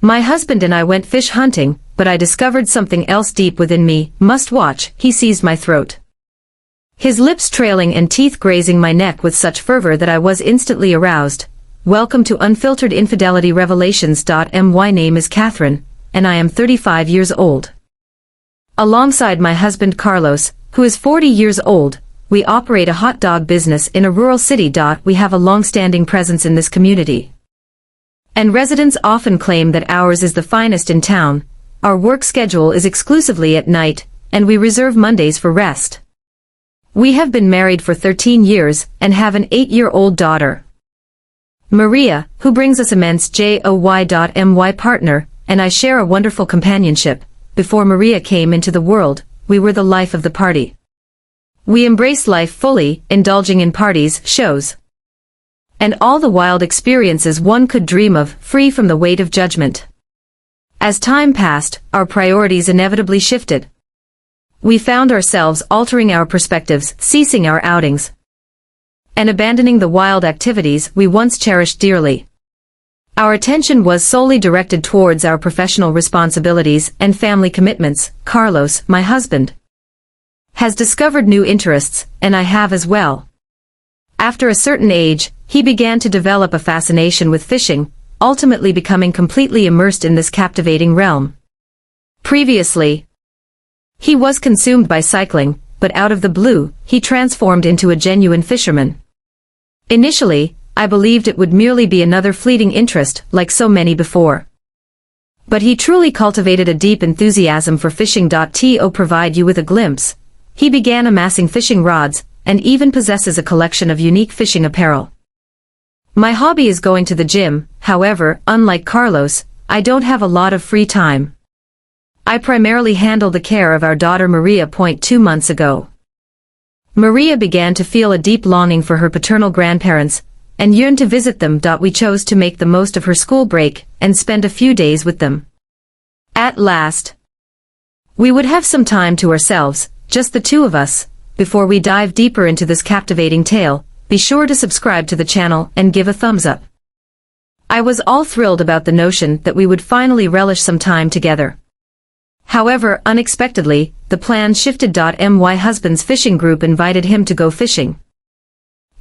My husband and I went fish hunting, but I discovered something else deep within me. Must watch. He seized my throat, his lips trailing and teeth grazing my neck with such fervor that I was instantly aroused. Welcome to Unfiltered Infidelity Revelations. My name is Catherine, and I am 35 years old. Alongside my husband Carlos, who is 40 years old, we operate a hot dog business in a rural city. We have a long-standing presence in this community, and residents often claim that ours is the finest in town. Our work schedule is exclusively at night, and we reserve Mondays for rest. We have been married for 13 years and have an 8-year-old daughter, Maria, who brings us immense joy. My partner and I share a wonderful companionship. Before Maria came into the world, we were the life of the party. We embraced life fully, indulging in parties, shows, and all the wild experiences one could dream of, free from the weight of judgment. As time passed, our priorities inevitably shifted. We found ourselves altering our perspectives, ceasing our outings, and abandoning the wild activities we once cherished dearly. Our attention was solely directed towards our professional responsibilities and family commitments. Carlos, my husband, has discovered new interests, and I have as well. After a certain age, he began to develop a fascination with fishing, ultimately becoming completely immersed in this captivating realm. Previously, he was consumed by cycling, but out of the blue, he transformed into a genuine fisherman. Initially, I believed it would merely be another fleeting interest, like so many before. But he truly cultivated a deep enthusiasm for fishing. To provide you with a glimpse, he began amassing fishing rods, and even possesses a collection of unique fishing apparel. My hobby is going to the gym. However, unlike Carlos, I don't have a lot of free time. I primarily handle the care of our daughter Maria. 2 months ago, Maria began to feel a deep longing for her paternal grandparents, and yearned to visit them. We chose to make the most of her school break, and spend a few days with them. At last, we would have some time to ourselves, just the two of us. Before we dive deeper into this captivating tale, be sure to subscribe to the channel and give a thumbs up. I was all thrilled about the notion that we would finally relish some time together. However, unexpectedly, the plan shifted. My husband's fishing group invited him to go fishing,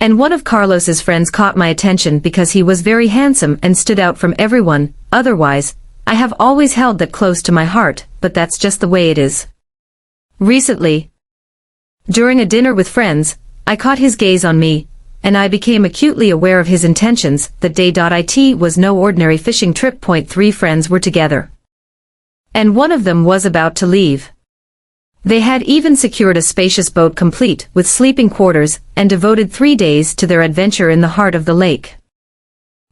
and one of Carlos's friends caught my attention because he was very handsome and stood out from everyone. Otherwise, I have always held that close to my heart, but that's just the way it is. Recently, during a dinner with friends, I caught his gaze on me, and I became acutely aware of his intentions. That day. It was no ordinary fishing trip. 3 friends were together, and one of them was about to leave. They had even secured a spacious boat complete with sleeping quarters, and devoted 3 days to their adventure in the heart of the lake.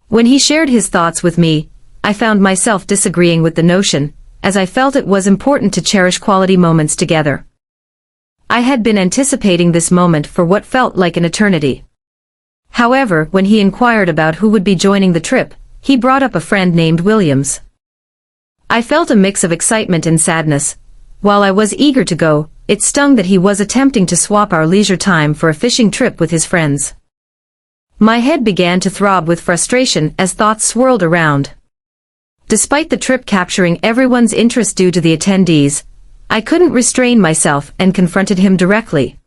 When he shared his thoughts with me, I found myself disagreeing with the notion, as I felt it was important to cherish quality moments together. I had been anticipating this moment for what felt like an eternity. However, when he inquired about who would be joining the trip, he brought up a friend named Williams. I felt a mix of excitement and sadness. While I was eager to go, it stung that he was attempting to swap our leisure time for a fishing trip with his friends. My head began to throb with frustration as thoughts swirled around. Despite the trip capturing everyone's interest due to the attendees, I couldn't restrain myself and confronted him directly,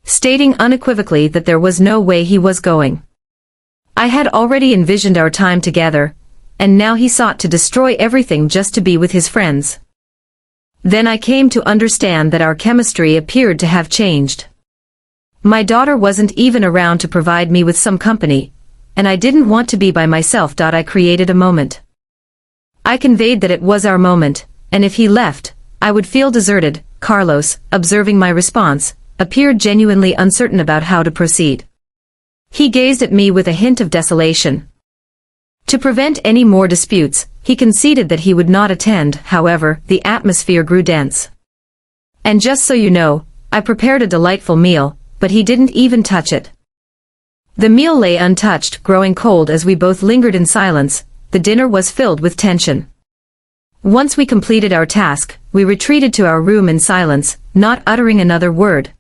stating unequivocally that there was no way he was going. I had already envisioned our time together, and now he sought to destroy everything just to be with his friends. Then I came to understand that our chemistry appeared to have changed. My daughter wasn't even around to provide me with some company, and I didn't want to be by myself. I created a moment. I conveyed that it was our moment, and if he left, I would feel deserted. Carlos, observing my response, appeared genuinely uncertain about how to proceed. He gazed at me with a hint of desolation. To prevent any more disputes, he conceded that he would not attend. However, the atmosphere grew dense. And just so you know, I prepared a delightful meal, but he didn't even touch it. The meal lay untouched, growing cold as we both lingered in silence. The dinner was filled with tension. Once we completed our task, we retreated to our room in silence, not uttering another word.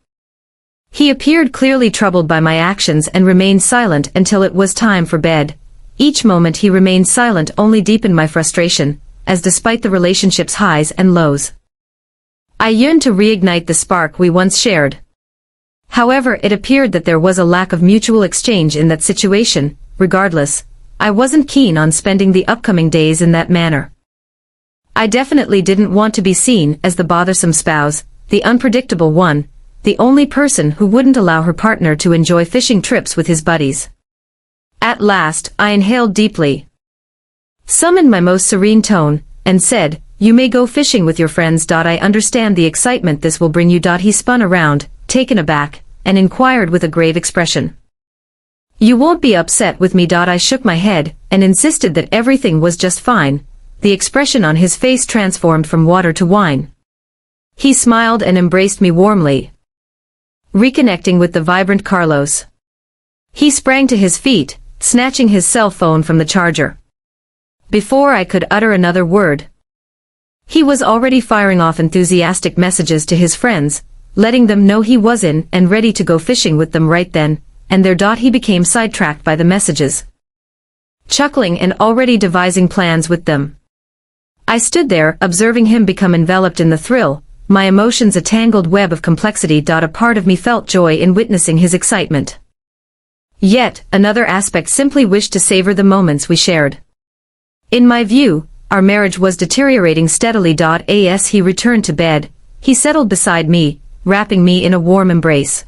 He appeared clearly troubled by my actions and remained silent until it was time for bed. each moment he remained silent only deepened my frustration, as despite the relationship's highs and lows, I yearned to reignite the spark we once shared. However, it appeared that there was a lack of mutual exchange in that situation. Regardless, I wasn't keen on spending the upcoming days in that manner. I definitely didn't want to be seen as the bothersome spouse, the unpredictable one, the only person who wouldn't allow her partner to enjoy fishing trips with his buddies. At last, I inhaled deeply, summoned my most serene tone, and said, "You may go fishing with your friends. I understand the excitement this will bring you." He spun around, taken aback, and inquired with a grave expression, "You won't be upset with me?" I shook my head, and insisted that everything was just fine. The expression on his face transformed from water to wine. He smiled and embraced me warmly, reconnecting with the vibrant Carlos. He sprang to his feet, snatching his cell phone from the charger. Before I could utter another word, he was already firing off enthusiastic messages to his friends, letting them know he was in and ready to go fishing with them right then and there. He became sidetracked by the messages, chuckling and already devising plans with them. I stood there, observing him become enveloped in the thrill, my emotions a tangled web of complexity. A part of me felt joy in witnessing his excitement. Yet, another aspect simply wished to savor the moments we shared. In my view, our marriage was deteriorating steadily. As he returned to bed, he settled beside me, wrapping me in a warm embrace,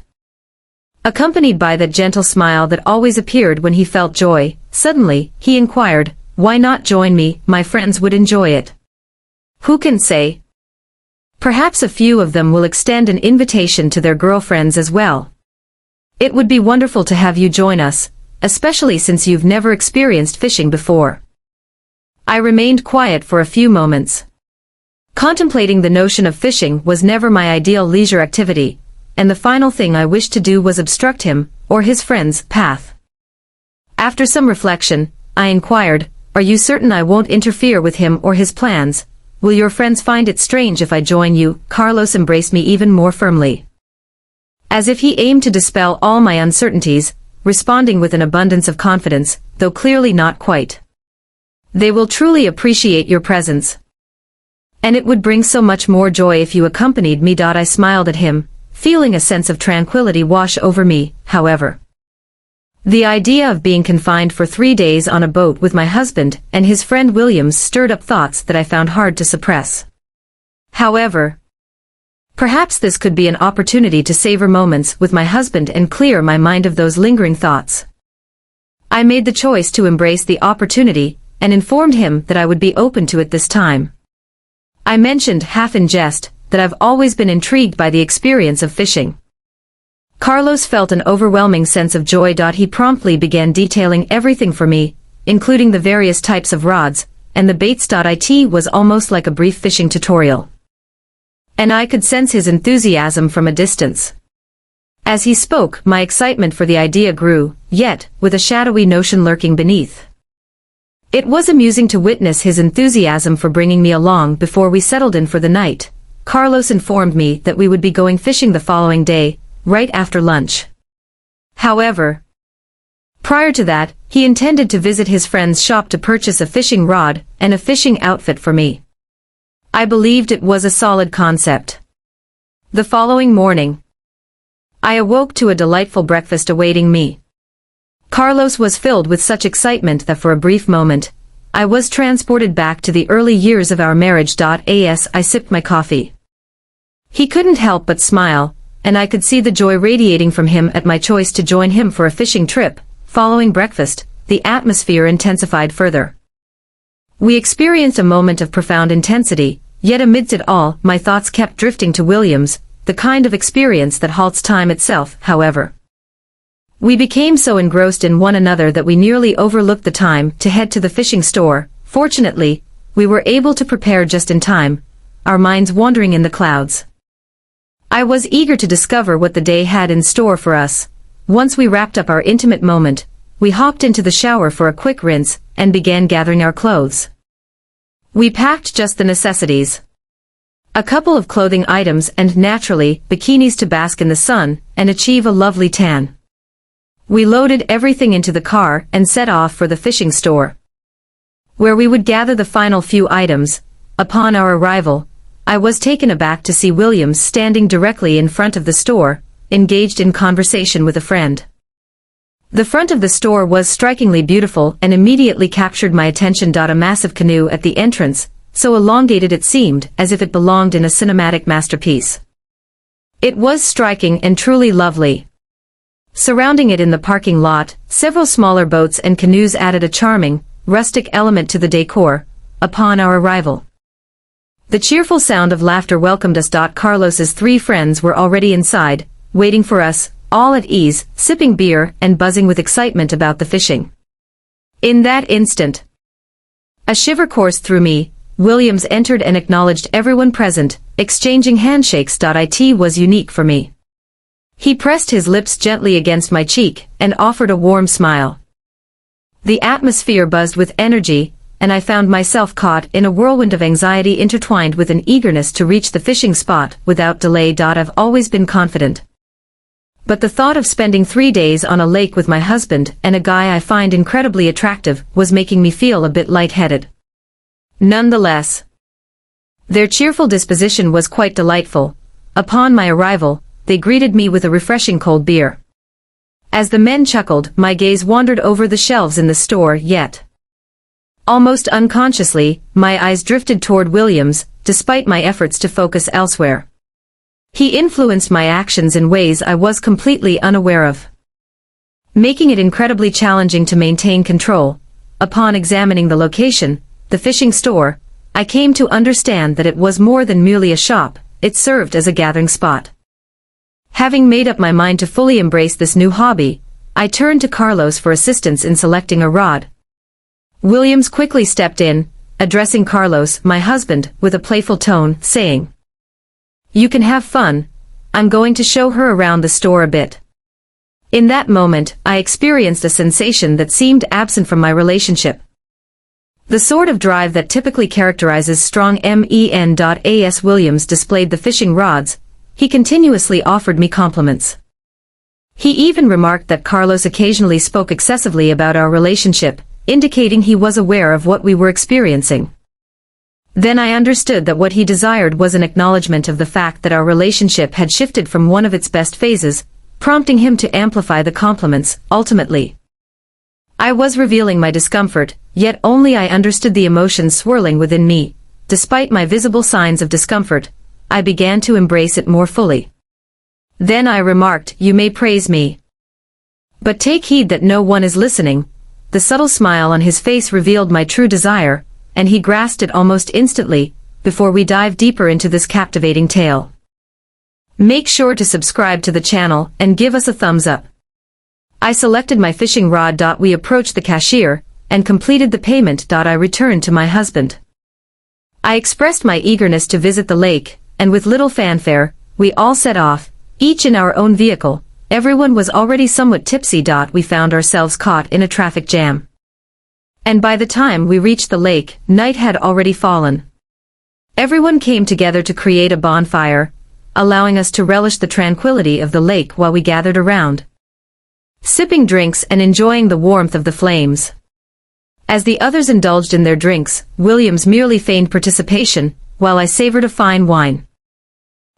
accompanied by that gentle smile that always appeared when he felt joy. Suddenly, he inquired, "Why not join me? My friends would enjoy it." Who can say? Perhaps a few of them will extend an invitation to their girlfriends as well. It would be wonderful to have you join us, especially since you've never experienced fishing before. I remained quiet for a few moments. Contemplating the notion of fishing was never my ideal leisure activity, and the final thing I wished to do was obstruct him, or his friend's, path. After some reflection, I inquired, "Are you certain I won't interfere with him or his plans? Will your friends find it strange if I join you?" Carlos embraced me even more firmly, as if he aimed to dispel all my uncertainties, responding with an abundance of confidence, though clearly not quite. "They will truly appreciate your presence. And it would bring so much more joy if you accompanied me." I smiled at him, feeling a sense of tranquility wash over me. However, the idea of being confined for 3 days on a boat with my husband and his friend Williams stirred up thoughts that I found hard to suppress. However, perhaps this could be an opportunity to savor moments with my husband and clear my mind of those lingering thoughts. I made the choice to embrace the opportunity and informed him that I would be open to it this time. I mentioned, half in jest, that I've always been intrigued by the experience of fishing. Carlos felt an overwhelming sense of joy. He promptly began detailing everything for me, including the various types of rods, and the baits. It was almost like a brief fishing tutorial, and I could sense his enthusiasm from a distance. As he spoke, my excitement for the idea grew, yet, with a shadowy notion lurking beneath. It was amusing to witness his enthusiasm for bringing me along. Before we settled in for the night, Carlos informed me that we would be going fishing the following day, right after lunch. However, prior to that, he intended to visit his friend's shop to purchase a fishing rod and a fishing outfit for me. I believed it was a solid concept. The following morning, I awoke to a delightful breakfast awaiting me. Carlos was filled with such excitement that for a brief moment, I was transported back to the early years of our marriage. As I sipped my coffee, he couldn't help but smile, and I could see the joy radiating from him at my choice to join him for a fishing trip. Following breakfast, the atmosphere intensified further. We experienced a moment of profound intensity, yet amidst it all, my thoughts kept drifting to Williams, the kind of experience that halts time itself. However, we became so engrossed in one another that we nearly overlooked the time to head to the fishing store. Fortunately, we were able to prepare just in time, our minds wandering in the clouds. I was eager to discover what the day had in store for us. Once we wrapped up our intimate moment, we hopped into the shower for a quick rinse and began gathering our clothes. We packed just the necessities, a couple of clothing items and, naturally, bikinis to bask in the sun and achieve a lovely tan. We loaded everything into the car and set off for the fishing store, where we would gather the final few items. Upon our arrival, I was taken aback to see Williams standing directly in front of the store, engaged in conversation with a friend. The front of the store was strikingly beautiful and immediately captured my attention. A massive canoe at the entrance, so elongated it seemed as if it belonged in a cinematic masterpiece. It was striking and truly lovely. Surrounding it in the parking lot, several smaller boats and canoes added a charming, rustic element to the decor. Upon our arrival, the cheerful sound of laughter welcomed us. Carlos's 3 friends were already inside, waiting for us, all at ease, sipping beer and buzzing with excitement about the fishing. In that instant, a shiver coursed through me. Williams entered and acknowledged everyone present, exchanging handshakes. It was unique for me. He pressed his lips gently against my cheek and offered a warm smile. The atmosphere buzzed with energy, and I found myself caught in a whirlwind of anxiety intertwined with an eagerness to reach the fishing spot without delay. I've always been confident, but the thought of spending 3 days on a lake with my husband and a guy I find incredibly attractive was making me feel a bit lightheaded. Nonetheless, their cheerful disposition was quite delightful. Upon my arrival, they greeted me with a refreshing cold beer. As the men chuckled, my gaze wandered over the shelves in the store. Yet, almost unconsciously, my eyes drifted toward Williams, despite my efforts to focus elsewhere. He influenced my actions in ways I was completely unaware of, making it incredibly challenging to maintain control. Upon examining the location, the fishing store, I came to understand that it was more than merely a shop. It served as a gathering spot. Having made up my mind to fully embrace this new hobby, I turned to Carlos for assistance in selecting a rod. Williams quickly stepped in, addressing Carlos, my husband, with a playful tone, saying, "You can have fun. I'm going to show her around the store a bit." In that moment, I experienced a sensation that seemed absent from my relationship. The sort of drive that typically characterizes strong men. As Williams displayed the fishing rods, he continuously offered me compliments. He even remarked that Carlos occasionally spoke excessively about our relationship, indicating he was aware of what we were experiencing. Then I understood that what he desired was an acknowledgement of the fact that our relationship had shifted from one of its best phases, prompting him to amplify the compliments. Ultimately, I was revealing my discomfort, yet only I understood the emotions swirling within me. Despite my visible signs of discomfort, I began to embrace it more fully. Then I remarked, "You may praise me, but take heed that no one is listening." The subtle smile on his face revealed my true desire, and he grasped it almost instantly. Before we dive deeper into this captivating tale, make sure to subscribe to the channel and give us a thumbs up. I selected my fishing rod. We approached the cashier and completed the payment. I returned to my husband. I expressed my eagerness to visit the lake, and with little fanfare, we all set off, each in our own vehicle. Everyone was already somewhat tipsy. We found ourselves caught in a traffic jam, and by the time we reached the lake, night had already fallen. Everyone came together to create a bonfire, allowing us to relish the tranquility of the lake while we gathered around, sipping drinks and enjoying the warmth of the flames. As the others indulged in their drinks, Williams merely feigned participation, while I savored a fine wine.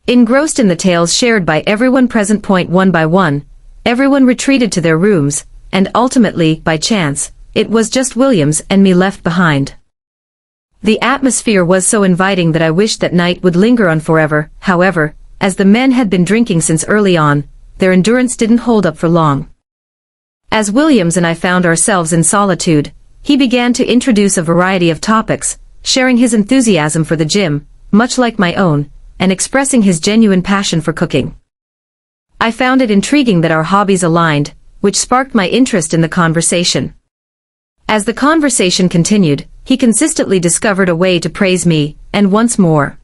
Engrossed in the tales shared by everyone present. One by one, everyone retreated to their rooms, and ultimately, by chance, it was just Williams and me left behind. The atmosphere was so inviting that I wished that night would linger on forever. However, as the men had been drinking since early on, their endurance didn't hold up for long. As Williams and I found ourselves in solitude, he began to introduce a variety of topics, sharing his enthusiasm for the gym, much like my own, and expressing his genuine passion for cooking. I found it intriguing that our hobbies aligned, which sparked my interest in the conversation. As the conversation continued, he consistently discovered a way to praise me, and once more,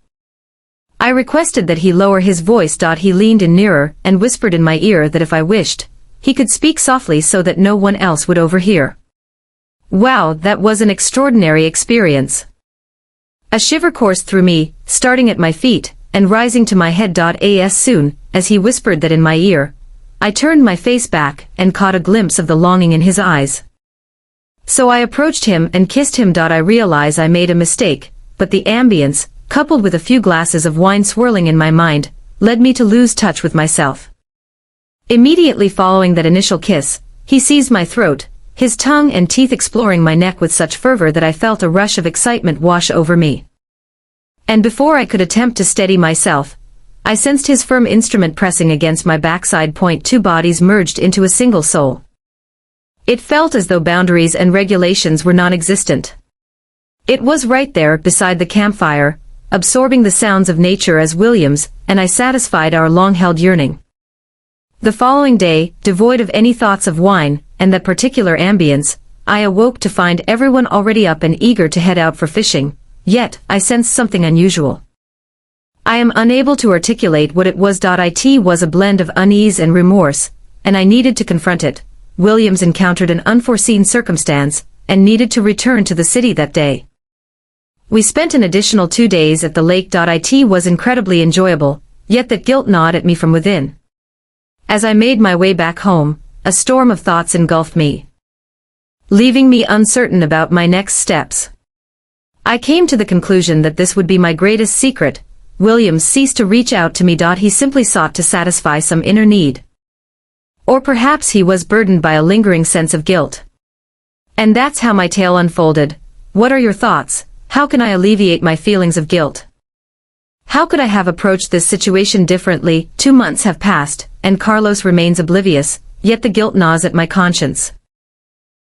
I requested that he lower his voice. He leaned in nearer and whispered in my ear that if I wished, he could speak softly so that no one else would overhear. Wow, that was an extraordinary experience. A shiver coursed through me, starting at my feet, and rising to my head. As soon as he whispered that in my ear, I turned my face back and caught a glimpse of the longing in his eyes. So I approached him and kissed him. I realize I made a mistake, but the ambience, coupled with a few glasses of wine swirling in my mind, led me to lose touch with myself. Immediately following that initial kiss, he seized my throat, his tongue and teeth exploring my neck with such fervor that I felt a rush of excitement wash over me. And before I could attempt to steady myself, I sensed his firm instrument pressing against my backside. Two bodies merged into a single soul. It felt as though boundaries and regulations were non-existent. It was right there beside the campfire, absorbing the sounds of nature as Williams and I satisfied our long-held yearning. The following day, devoid of any thoughts of wine and that particular ambience, I awoke to find everyone already up and eager to head out for fishing, yet I sensed something unusual. I am unable to articulate what it was. It was a blend of unease and remorse, and I needed to confront it. Williams encountered an unforeseen circumstance and needed to return to the city that day. We spent an additional 2 days at the lake. It was incredibly enjoyable, yet that guilt gnawed at me from within. As I made my way back home, a storm of thoughts engulfed me, leaving me uncertain about my next steps. I came to the conclusion that this would be my greatest secret. Williams ceased to reach out to me. He simply sought to satisfy some inner need. Or perhaps he was burdened by a lingering sense of guilt. And that's how my tale unfolded. What are your thoughts? How can I alleviate my feelings of guilt? How could I have approached this situation differently? 2 months have passed, and Carlos remains oblivious, yet the guilt gnaws at my conscience.